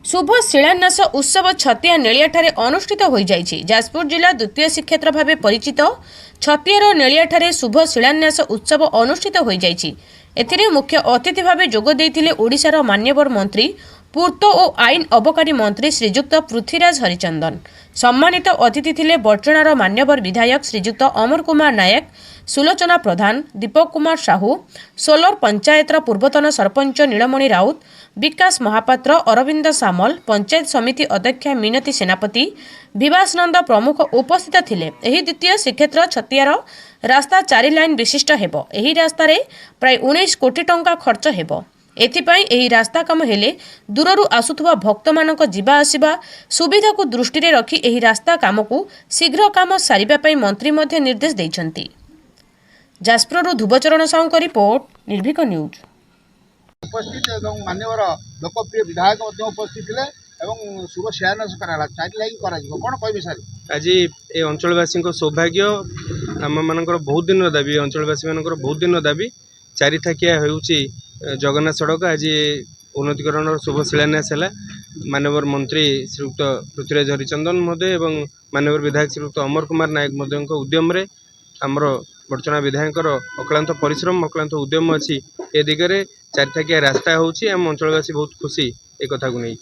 शुभ शिलान्यास उत्सव छतिया नेलियाठारे अनुष्ठित हो जाइछि। जाजपुर जिला द्वितीय श्रीक्षेत्र भाव परिचित छतियार नेलियाठारे शुभ शिलान्यास उत्सव अनुष्ठित हो जाइछि। एथिरे मुख्य अतिथि भाव जोग देइथिले ओडिशार मान्यवर मंत्री पूर्त और आईन अबकारी मंत्री श्रीजुक्त पृथ्वीराज हरिचंदन। सम्मानित अतिथि थिले बड़चणार मान्यवर विधायक श्रीजुक्त अमर कुमार नायक, सुलोचना प्रधान, दीपक कुमार साहू, सोलर पंचायतर पूर्वतन सरपंच नीलमणि राउत, विकास महापात्र, अरविंद सामल, पंचायत समिति अध्यक्षा मिनती सेनापति, विवास नंद प्रमुख उपस्थित थिले। एही द्वितीय श्रीक्षेत्र छतियार रास्ता 4 लाइन विशिष्ट हेबो। एही रास्तारे प्राय 19 कोटी टंका खर्च हेबो। एथिपाई एही रास्ता काम हेले दूररू आसुथुवा भक्त मानक जीवा आसिबा सुविधा को दृष्टि रे रखी एही रास्ता काम को शीघ्र काम सारिबा पई मंत्री मध्य निर्देश दैछंती। जाजपुरରୁ ଧୁବଚରଣ ସାହୁଙ୍କ रिपोर्ट, निर्भीक न्यूज। उपस्थित एवं मान्यवर लोकप्रिय विधायक उपस्थित थे एवं शुभ शिलान्यास कराला 4 लाइन करा जिवो कोन कहबे सर। आज ए अंचलवासी सौभाग्य आम मानकर बहुत दिन दाबी, अंचलवासी मानकर बहुत दिन दाबी 4 थाकिया होउची जगन्नाथ सड़क आज उन्नतीकरण शुभ शिलान्यास है। मानवर मंत्री श्रीयुक्त पृथ्वीराज हरिचंदन महोदय एवं मानवर विधायक श्रीयुक्त अमर कुमार नायक महोदय उद्यम आमर बड़चना विधायक अक्लांत परिश्रम अक्लांत उद्यम अच्छी ए दिगरे 4 थाकिया रास्ता होउची। आम अंचलवासी बहुत खुशी ए कथा को नहीं।